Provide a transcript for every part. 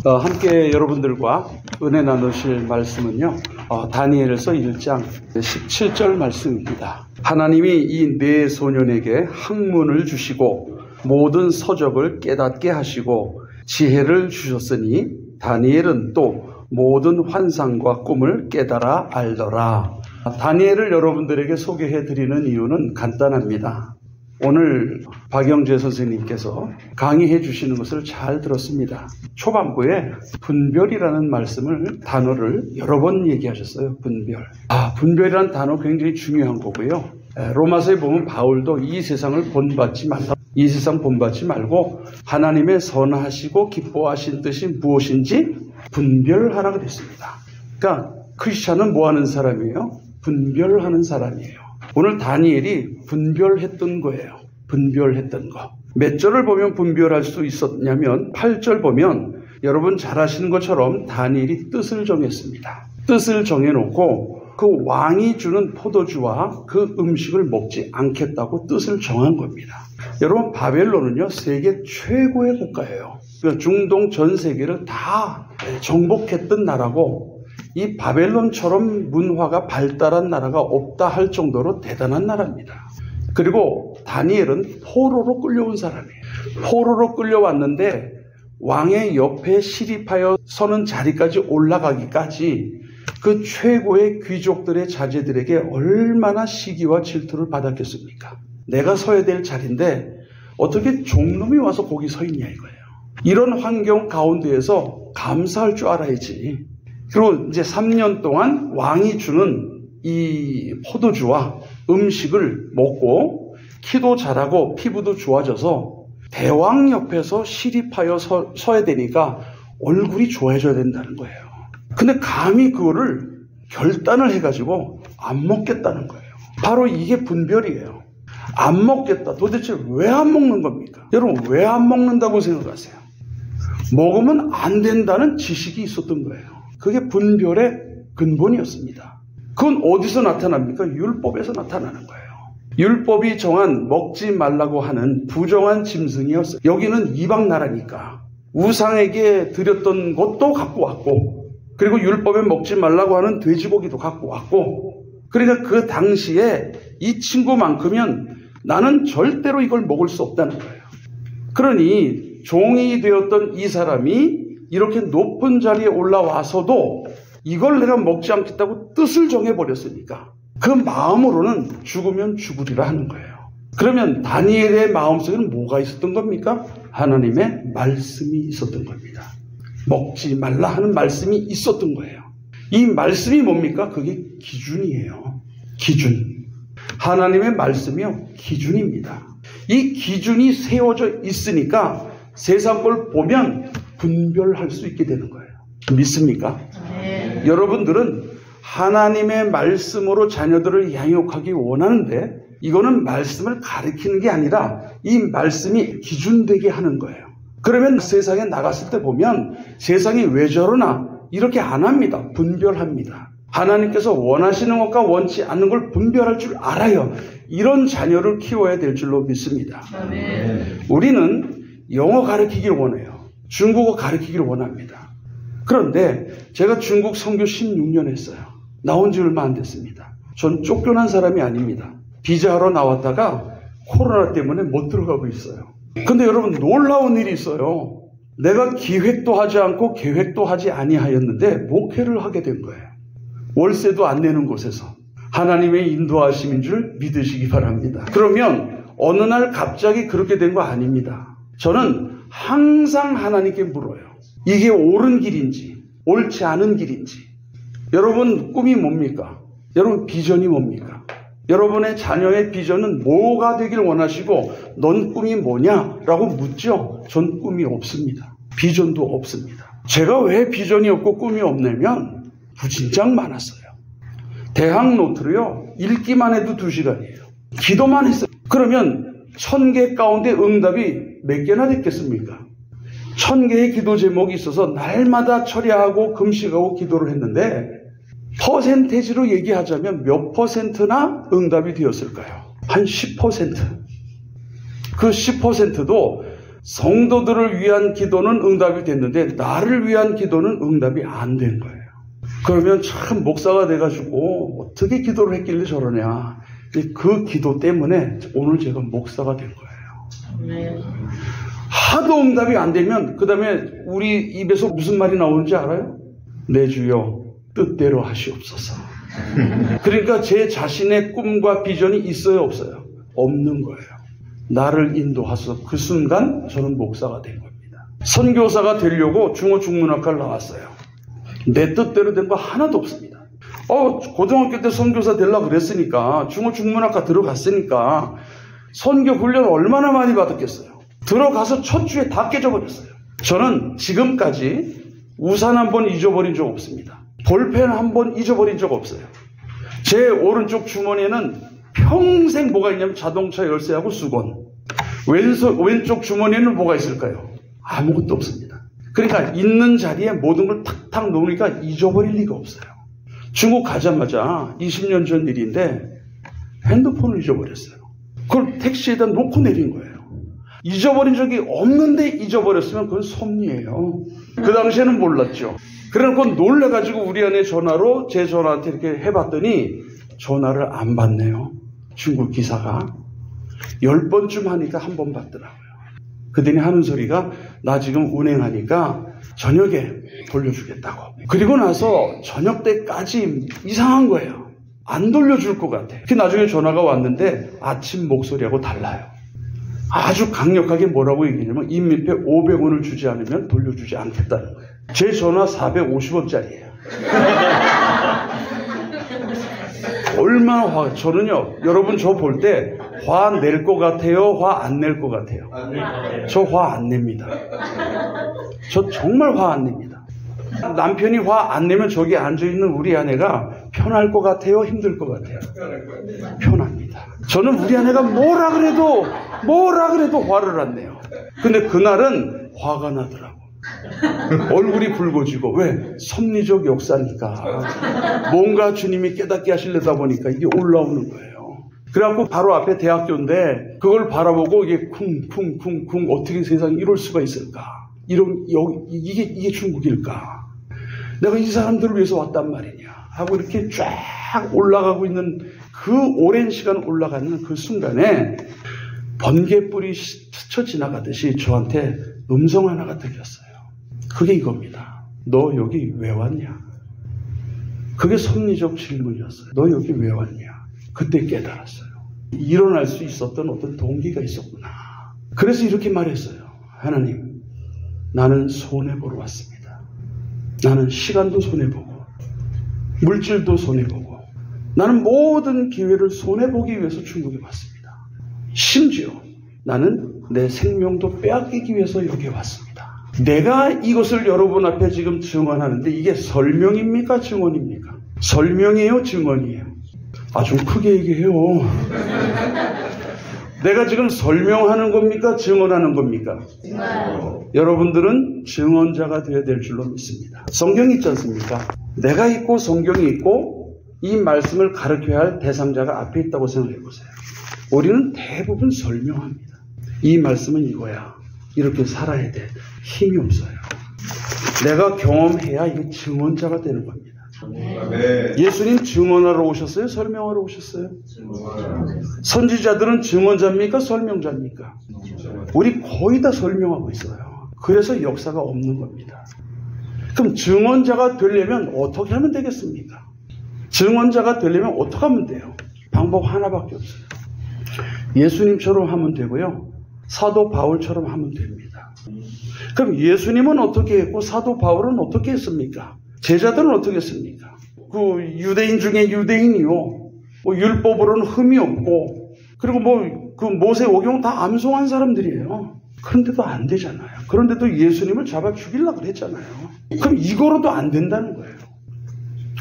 함께 여러분들과 은혜 나누실 말씀은요, 다니엘서 1장 17절 말씀입니다. 하나님이 이 네 소년에게 학문을 주시고 모든 서적을 깨닫게 하시고 지혜를 주셨으니 다니엘은 또 모든 환상과 꿈을 깨달아 알더라. 다니엘을 여러분들에게 소개해 드리는 이유는 간단합니다. 오늘 박영재 선생님께서 강의해 주시는 것을 잘 들었습니다. 초반부에 분별이라는 단어를 여러 번 얘기하셨어요. 분별이라는 단어 굉장히 중요한 거고요. 로마서에 보면 바울도 이 세상을 본받지 말라. 이 세상 본받지 말고 하나님의 선하시고 기뻐하신 뜻이 무엇인지 분별하라 그랬습니다. 그러니까 크리스찬은 뭐 하는 사람이에요? 분별하는 사람이에요. 오늘 다니엘이 분별했던 거예요. 분별했던 거. 몇 절을 보면 분별할 수 있었냐면 8절 보면 여러분 잘 아시는 것처럼 다니엘이 뜻을 정했습니다. 뜻을 정해놓고 그 왕이 주는 포도주와 그 음식을 먹지 않겠다고 뜻을 정한 겁니다. 여러분 바벨론은요 세계 최고의 국가예요. 중동 전 세계를 다 정복했던 나라고 이 바벨론처럼 문화가 발달한 나라가 없다 할 정도로 대단한 나라입니다. 그리고 다니엘은 포로로 끌려온 사람이에요. 포로로 끌려왔는데 왕의 옆에 시립하여 서는 자리까지 올라가기까지 그 최고의 귀족들의 자제들에게 얼마나 시기와 질투를 받았겠습니까? 내가 서야 될 자리인데 어떻게 종놈이 와서 거기 서 있냐 이거예요. 이런 환경 가운데에서 감사할 줄 알아야지. 그리고 이제 3년 동안 왕이 주는 이 포도주와 음식을 먹고 키도 자라고 피부도 좋아져서 대왕 옆에서 시립하여 서야 되니까 얼굴이 좋아져야 된다는 거예요. 근데 감히 그거를 결단을 해가지고 안 먹겠다는 거예요. 바로 이게 분별이에요. 안 먹겠다. 도대체 왜 안 먹는 겁니까? 여러분 왜 안 먹는다고 생각하세요? 먹으면 안 된다는 지식이 있었던 거예요. 그게 분별의 근본이었습니다. 그건 어디서 나타납니까? 율법에서 나타나는 거예요. 율법이 정한 먹지 말라고 하는 부정한 짐승이었어요. 여기는 이방 나라니까 우상에게 드렸던 것도 갖고 왔고 그리고 율법에 먹지 말라고 하는 돼지고기도 갖고 왔고 그러니까 그 당시에 이 친구만큼은 나는 절대로 이걸 먹을 수 없다는 거예요. 그러니 종이 되었던 이 사람이 이렇게 높은 자리에 올라와서도 이걸 내가 먹지 않겠다고 뜻을 정해버렸으니까 그 마음으로는 죽으면 죽으리라 하는 거예요. 그러면 다니엘의 마음속에는 뭐가 있었던 겁니까? 하나님의 말씀이 있었던 겁니다. 먹지 말라 하는 말씀이 있었던 거예요. 이 말씀이 뭡니까? 그게 기준이에요. 기준. 하나님의 말씀이요. 기준입니다. 이 기준이 세워져 있으니까 세상 걸 보면 분별할 수 있게 되는 거예요. 믿습니까? 네. 여러분들은 하나님의 말씀으로 자녀들을 양육하기 원하는데 이거는 말씀을 가르치는 게 아니라 이 말씀이 기준되게 하는 거예요. 그러면 세상에 나갔을 때 보면 세상이 왜 저러나 이렇게 안 합니다. 분별합니다. 하나님께서 원하시는 것과 원치 않는 걸 분별할 줄 알아요. 이런 자녀를 키워야 될 줄로 믿습니다. 아멘. 우리는 영어 가르치기를 원해요. 중국어 가르치기를 원합니다. 그런데 제가 중국 선교 16년 했어요. 나온 지 얼마 안 됐습니다. 전 쫓겨난 사람이 아닙니다. 비자하러 나왔다가 코로나 때문에 못 들어가고 있어요. 근데 여러분 놀라운 일이 있어요. 내가 기획도 하지 않고 계획도 하지 아니하였는데 목회를 하게 된 거예요. 월세도 안 내는 곳에서 하나님의 인도하심인 줄 믿으시기 바랍니다. 그러면 어느 날 갑자기 그렇게 된 거 아닙니다. 저는 항상 하나님께 물어요. 이게 옳은 길인지 옳지 않은 길인지. 여러분 꿈이 뭡니까? 여러분 비전이 뭡니까? 여러분의 자녀의 비전은 뭐가 되길 원하시고 넌 꿈이 뭐냐라고 묻죠. 전 꿈이 없습니다. 비전도 없습니다. 제가 왜 비전이 없고 꿈이 없냐면 부진장 많았어요. 대학 노트로요 읽기만 해도 2시간이에요. 기도만 했어요. 그러면 1000개 가운데 응답이 몇 개나 됐겠습니까? 1000개의 기도 제목이 있어서 날마다 철야하고 금식하고 기도를 했는데 퍼센테이지로 얘기하자면 몇 퍼센트나 응답이 되었을까요? 한 10%. 그 10%도 성도들을 위한 기도는 응답이 됐는데 나를 위한 기도는 응답이 안 된 거예요. 그러면 참 목사가 돼가지고 어떻게 기도를 했길래 저러냐. 그 기도 때문에 오늘 제가 목사가 된 거예요. 하도 응답이 안 되면 그 다음에 우리 입에서 무슨 말이 나오는지 알아요? 내 주여 뜻대로 하시옵소서. 그러니까 제 자신의 꿈과 비전이 있어요 없어요? 없는 거예요. 나를 인도하소서. 그 순간 저는 목사가 된 겁니다. 선교사가 되려고 중어중문학과를 나왔어요. 내 뜻대로 된 거 하나도 없습니다. 고등학교 때 선교사 되려고 그랬으니까 중어중문학과 들어갔으니까 선교 훈련을 얼마나 많이 받았겠어요. 들어가서 첫 주에 다 깨져버렸어요. 저는 지금까지 우산 한 번 잊어버린 적 없습니다. 볼펜 한 번 잊어버린 적 없어요. 제 오른쪽 주머니에는 평생 뭐가 있냐면 자동차 열쇠하고 수건. 왼쪽 주머니에는 뭐가 있을까요? 아무것도 없습니다. 그러니까 있는 자리에 모든 걸 탁탁 놓으니까 잊어버릴 리가 없어요. 중국 가자마자 20년 전 일인데 핸드폰을 잊어버렸어요. 그걸 택시에다 놓고 내린 거예요. 잊어버린 적이 없는데 잊어버렸으면 그건 섭리예요. 그 당시에는 몰랐죠. 그래놓고 놀래가지고 우리 아내 전화로 제 전화한테 이렇게 해봤더니 전화를 안 받네요. 중국 기사가. 10번쯤 하니까 한 번 받더라고요. 그더니 하는 소리가 나 지금 운행하니까 저녁에 돌려주겠다고. 그리고 나서 저녁 때까지 이상한 거예요. 안 돌려줄 것 같아. 그 나중에 전화가 왔는데 아침 목소리하고 달라요. 아주 강력하게 뭐라고 얘기하냐면 임민폐 500원을 주지 않으면 돌려주지 않겠다는 거예요. 제 전화 450원짜리예요. 얼마나 저는요, 여러분 저 볼 때 화 낼 것 같아요? 화 안 낼 것 같아요? 저 화 안 냅니다. 저 정말 화 안 냅니다. 남편이 화 안 내면 저기 앉아있는 우리 아내가 편할 것 같아요? 힘들 것 같아요? 편합니다. 저는 우리 아내가 뭐라 그래도 화를 안 내요. 근데 그날은 화가 나더라고. 얼굴이 붉어지고. 왜? 섭리적 역사니까. 뭔가 주님이 깨닫게 하시려다 보니까 이게 올라오는 거예요. 그래갖고 바로 앞에 대학교인데 그걸 바라보고 이게 쿵쿵쿵쿵 어떻게 세상에 이럴 수가 있을까? 이게 중국일까? 내가 이 사람들을 위해서 왔단 말이냐? 하고 이렇게 쫙 올라가고 있는 그 오랜 시간 올라가는 그 순간에 번개불이 스쳐 지나가듯이 저한테 음성 하나가 들렸어요. 그게 이겁니다. 너 여기 왜 왔냐? 그게 섭리적 질문이었어요. 너 여기 왜 왔냐? 그때 깨달았어요. 일어날 수 있었던 어떤 동기가 있었구나. 그래서 이렇게 말했어요. 하나님, 나는 손해보러 왔습니다. 나는 시간도 손해보고 물질도 손해보고 나는 모든 기회를 손해보기 위해서 중국에 왔습니다. 심지어 나는 내 생명도 빼앗기기 위해서 여기 왔습니다. 내가 이것을 여러분 앞에 지금 증언하는데 이게 설명입니까? 증언입니까? 설명이에요? 증언이에요? 좀 크게 얘기해요. 내가 지금 설명하는 겁니까? 증언하는 겁니까? 여러분들은 증언자가 되어야 될 줄로 믿습니다. 성경이 있지 않습니까? 내가 있고 성경이 있고 이 말씀을 가르쳐야 할 대상자가 앞에 있다고 생각해 보세요. 우리는 대부분 설명합니다. 이 말씀은 이거야. 이렇게 살아야 돼. 힘이 없어요. 내가 경험해야 이게 증언자가 되는 겁니다. 예수님 증언하러 오셨어요? 설명하러 오셨어요? 선지자들은 증언자입니까? 설명자입니까? 우리 거의 다 설명하고 있어요. 그래서 역사가 없는 겁니다. 그럼 증언자가 되려면 어떻게 하면 되겠습니까? 증언자가 되려면 어떻게 하면 돼요? 방법 하나밖에 없어요. 예수님처럼 하면 되고요. 사도 바울처럼 하면 됩니다. 그럼 예수님은 어떻게 했고 사도 바울은 어떻게 했습니까? 제자들은 어떻게 했습니까? 그 유대인 중에 유대인이요. 율법으로는 흠이 없고 그리고 그 모세오경 다 암송한 사람들이에요. 그런데도 안 되잖아요. 그런데도 예수님을 잡아 죽이려고 그랬잖아요. 그럼 이거로도 안 된다는 거예요.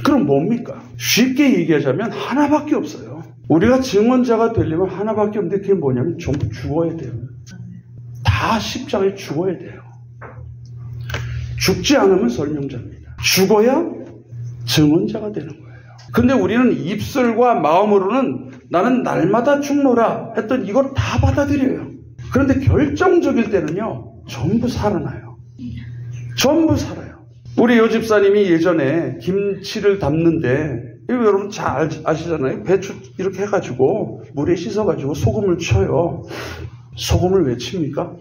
그럼 뭡니까? 쉽게 얘기하자면 하나밖에 없어요. 우리가 증언자가 되려면 하나밖에 없는데 그게 뭐냐면 전부 죽어야 돼요. 다 십자가에 죽어야 돼요. 죽지 않으면 설명자입니다. 죽어야 증언자가 되는 거예요. 근데 우리는 입술과 마음으로는 나는 날마다 죽노라 했던 이걸 다 받아들여요. 그런데 결정적일 때는요, 전부 살아나요. 전부 살아요. 우리 요 집사님이 예전에 김치를 담는데, 이거 여러분 잘 아시잖아요. 배추 이렇게 해가지고 물에 씻어가지고 소금을 쳐요. 소금을 왜 칩니까?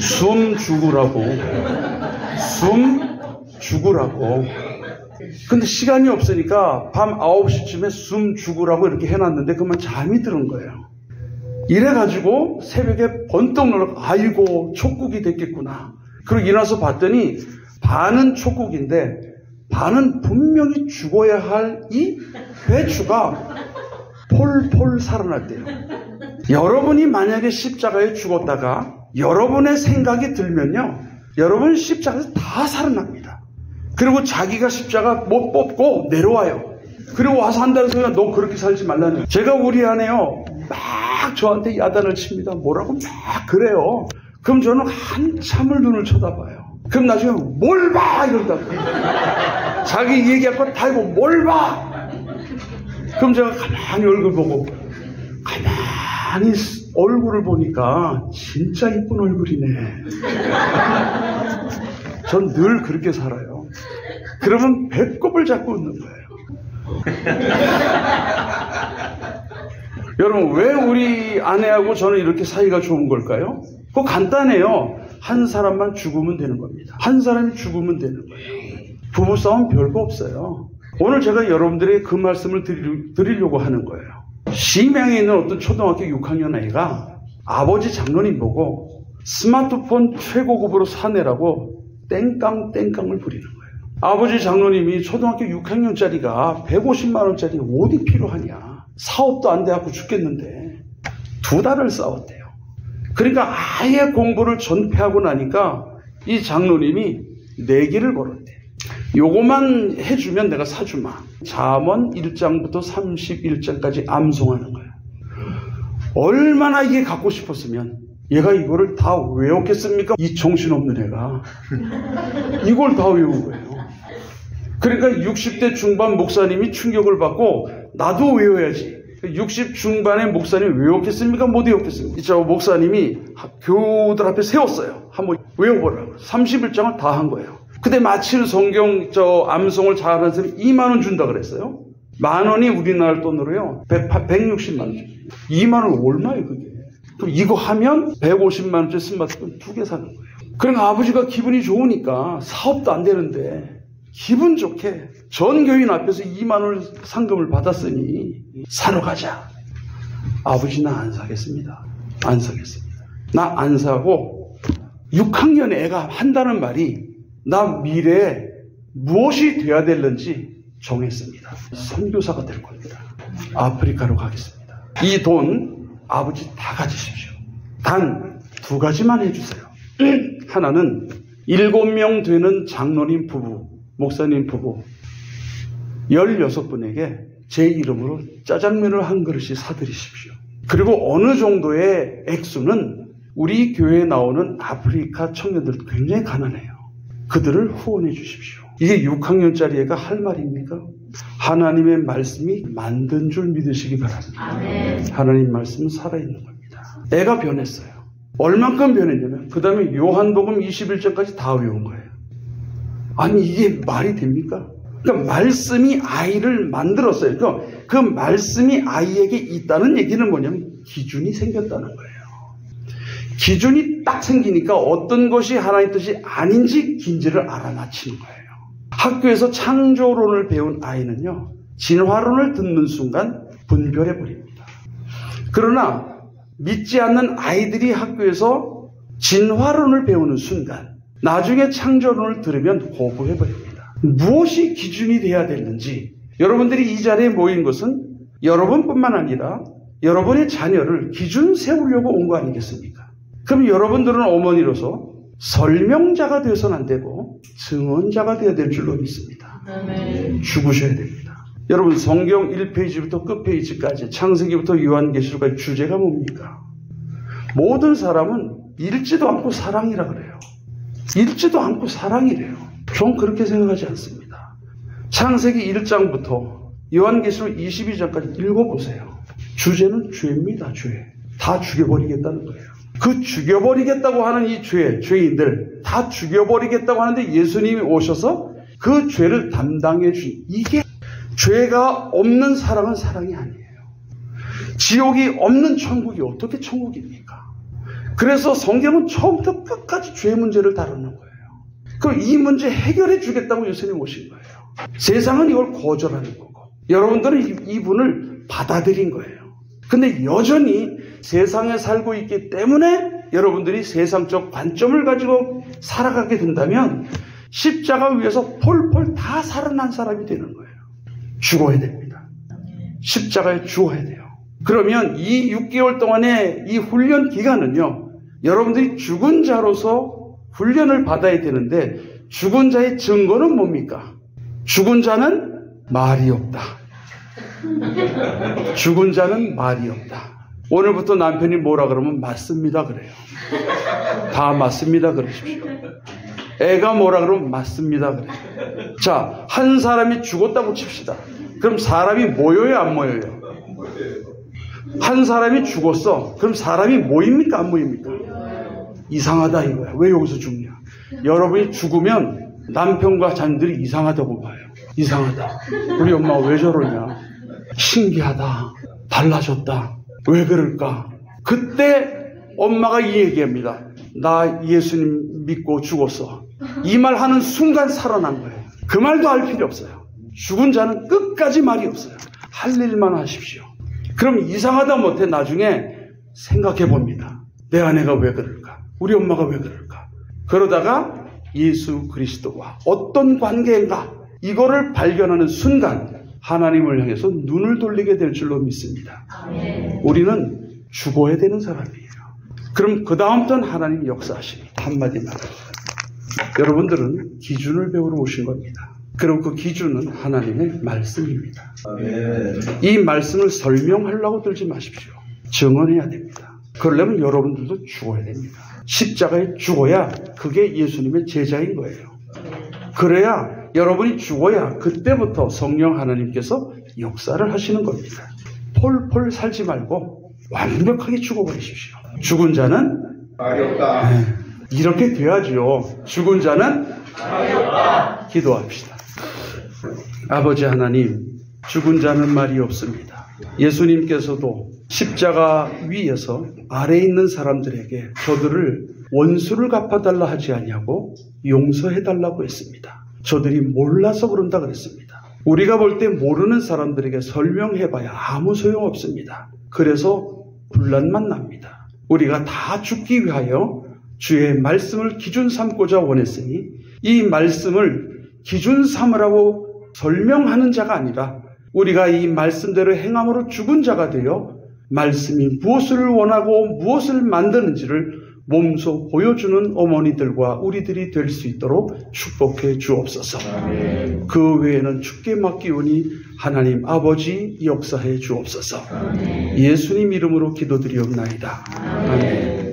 숨 죽으라고. 숨 죽으라고. 근데 시간이 없으니까 밤 9시쯤에 숨 죽으라고 이렇게 해놨는데 그만 잠이 드는 거예요. 이래가지고 새벽에 번떡 놀라, 아이고 촉국이 됐겠구나. 그리고 일어나서 봤더니 반은 촉국인데 반은 분명히 죽어야 할 이 배추가 폴폴 살아났대요. 여러분이 만약에 십자가에 죽었다가 여러분의 생각이 들면요, 여러분 십자가에서 다 살아납니다. 그리고 자기가 십자가 못 뽑고 내려와요. 그리고 와서 한다는 소리가 너 그렇게 살지 말라는. 제가 우리 아내요 막 저한테 야단을 칩니다. 뭐라고 막 그래요. 그럼 저는 한참을 눈을 쳐다봐요. 그럼 나중에 뭘 봐! 이런다고. 자기 얘기할 거 다 이거 뭘 봐! 그럼 제가 가만히 얼굴 보고, 가만히 얼굴을 보니까 진짜 이쁜 얼굴이네. 전 늘 그렇게 살아요. 그러면 배꼽을 잡고 웃는 거예요. 여러분, 왜 우리 아내하고 저는 이렇게 사이가 좋은 걸까요? 그거 간단해요. 한 사람만 죽으면 되는 겁니다. 한 사람이 죽으면 되는 거예요. 부부싸움 별거 없어요. 오늘 제가 여러분들에게 그 말씀을 드리려고 하는 거예요. 심양에 있는 어떤 초등학교 6학년 아이가 아버지 장로님 보고 스마트폰 최고급으로 사내라고 땡깡을 부리는 거예요. 아버지 장로님이 초등학교 6학년짜리가 150만 원짜리 어디 필요하냐. 사업도 안 돼갖고 죽겠는데 2달을 싸웠대요. 그러니까 아예 공부를 전폐하고 나니까 이 장로님이 내기를 걸었대. 요거만 해주면 내가 사주마. 잠언 1장부터 31장까지 암송하는 거예요. 얼마나 이게 갖고 싶었으면 얘가 이거를 다 외웠겠습니까? 이 정신없는 애가 이걸 다 외운 거예요. 그러니까 60대 중반 목사님이 충격을 받고 나도 외워야지. 60 중반의 목사님이 외웠겠습니까? 못 외웠겠습니까? 저 목사님이 교우들 앞에 세웠어요. 한번 외워보라고. 31장을 다 한 거예요. 근데 마침 성경 암송을 잘하는 사람이 2만 원 준다 그랬어요. 10,000원이 우리나라 돈으로요 160만 원. 2만 원 얼마예요 그게? 그럼 이거 하면 150만 원짜리 스마트폰 2개 사는 거예요. 그러니까 아버지가 기분이 좋으니까 사업도 안 되는데 기분 좋게 전 교인 앞에서 2만 원 상금을 받았으니 사러 가자. 아버지 나 안 사겠습니다. 안 사겠습니다. 나 안 사고 6학년 애가 한다는 말이 나 미래에 무엇이 돼야 될는지 정했습니다. 선교사가 될 겁니다. 아프리카로 가겠습니다. 이 돈 아버지 다 가지십시오. 단 2가지만 해주세요. 하나는 7명 되는 장로님 부부, 목사님 부부 16분에게 제 이름으로 짜장면을 한 그릇씩 사드리십시오. 그리고 어느 정도의 액수는 우리 교회에 나오는 아프리카 청년들 굉장히 가난해요. 그들을 후원해 주십시오. 이게 6학년짜리 애가 할 말입니까? 하나님의 말씀이 만든 줄 믿으시기 바랍니다. 아멘. 하나님 말씀은 살아있는 겁니다. 애가 변했어요. 얼만큼 변했냐면 그 다음에 요한복음 21장까지 다 외운 거예요. 아니 이게 말이 됩니까? 그러니까 말씀이 아이를 만들었어요. 그러니까 그 말씀이 아이에게 있다는 얘기는 뭐냐면 기준이 생겼다는 거예요. 기준이 딱 생기니까 어떤 것이 하나님 뜻이 아닌지 긴지를 알아맞히는 거예요. 학교에서 창조론을 배운 아이는요, 진화론을 듣는 순간 분별해버립니다. 그러나 믿지 않는 아이들이 학교에서 진화론을 배우는 순간 나중에 창조론을 들으면 거부해버립니다. 무엇이 기준이 돼야 되는지 여러분들이 이 자리에 모인 것은 여러분뿐만 아니라 여러분의 자녀를 기준 세우려고 온 거 아니겠습니까? 그럼 여러분들은 어머니로서 설명자가 되어서는 안 되고 증언자가 되어야 될 줄로 믿습니다. 아멘. 죽으셔야 됩니다. 여러분 성경 1페이지부터 끝페이지까지 창세기부터 요한계시록까지 주제가 뭡니까? 모든 사람은 읽지도 않고 사랑이라 그래요. 읽지도 않고 사랑이래요. 전 그렇게 생각하지 않습니다. 창세기 1장부터 요한계시록 22장까지 읽어보세요. 주제는 죄입니다. 죄. 다 죽여버리겠다는 거예요. 그 죽여버리겠다고 하는 이 죄인들 다 죽여버리겠다고 하는데 예수님이 오셔서 그 죄를 담당해 주신, 이게 죄가 없는 사랑은 사랑이 아니에요. 지옥이 없는 천국이 어떻게 천국입니까? 그래서 성경은 처음부터 끝까지 죄 문제를 다루는 거예요. 그럼 이 문제 해결해 주겠다고 예수님 오신 거예요. 세상은 이걸 거절하는 거고 여러분들은 이분을 받아들인 거예요. 근데 여전히 세상에 살고 있기 때문에 여러분들이 세상적 관점을 가지고 살아가게 된다면 십자가 위에서 폴폴 다 살아난 사람이 되는 거예요. 죽어야 됩니다. 십자가에 죽어야 돼요. 그러면 이 6개월 동안의 이 훈련 기간은요, 여러분들이 죽은 자로서 훈련을 받아야 되는데 죽은 자의 증거는 뭡니까? 죽은 자는 말이 없다. 죽은 자는 말이 없다. 오늘부터 남편이 뭐라 그러면 맞습니다 그래요. 다 맞습니다 그러십시오. 애가 뭐라 그러면 맞습니다 그래요. 자, 한 사람이 죽었다고 칩시다. 그럼 사람이 모여요 안 모여요? 한 사람이 죽었어. 그럼 사람이 모입니까 안 모입니까? 이상하다 이거야. 왜 여기서 죽냐? 여러분이 죽으면 남편과 자녀들이 이상하다고 봐요. 이상하다. 우리 엄마가 왜 저러냐? 신기하다. 달라졌다. 왜 그럴까? 그때 엄마가 이 얘기합니다. 나 예수님 믿고 죽었어. 이 말 하는 순간 살아난 거예요. 그 말도 할 필요 없어요. 죽은 자는 끝까지 말이 없어요. 할 일만 하십시오. 그럼 이상하다 못해 나중에 생각해 봅니다. 내 아내가 왜 그럴까? 우리 엄마가 왜 그럴까? 그러다가 예수 그리스도와 어떤 관계인가? 이거를 발견하는 순간 하나님을 향해서 눈을 돌리게 될 줄로 믿습니다. 우리는 죽어야 되는 사람이에요. 그럼 그 다음부터는 하나님 역사하십니다. 한마디 말하죠. 여러분들은 기준을 배우러 오신 겁니다. 그리고 그 기준은 하나님의 말씀입니다. 이 말씀을 설명하려고 들지 마십시오. 증언해야 됩니다. 그러려면 여러분들도 죽어야 됩니다. 십자가에 죽어야 그게 예수님의 제자인 거예요. 그래야 여러분이 죽어야 그때부터 성령 하나님께서 역사를 하시는 겁니다. 폴폴 살지 말고 완벽하게 죽어버리십시오. 죽은 자는 말이 없다. 이렇게 돼야죠. 죽은 자는 말이 없다. 기도합시다. 아버지 하나님, 죽은 자는 말이 없습니다. 예수님께서도 십자가 위에서 아래에 있는 사람들에게 저들을 원수를 갚아달라 하지 아니하고 용서해달라고 했습니다. 저들이 몰라서 그런다 그랬습니다. 우리가 볼 때 모르는 사람들에게 설명해봐야 아무 소용없습니다. 그래서 분란만 납니다. 우리가 다 죽기 위하여 주의 말씀을 기준 삼고자 원했으니 이 말씀을 기준 삼으라고 설명하는 자가 아니라 우리가 이 말씀대로 행함으로 죽은 자가 되어 말씀이 무엇을 원하고 무엇을 만드는지를 몸소 보여주는 어머니들과 우리들이 될 수 있도록 축복해 주옵소서. 아멘. 그 외에는 주께 맡기오니 하나님 아버지 역사해 주옵소서. 아멘. 예수님 이름으로 기도드리옵나이다. 아멘.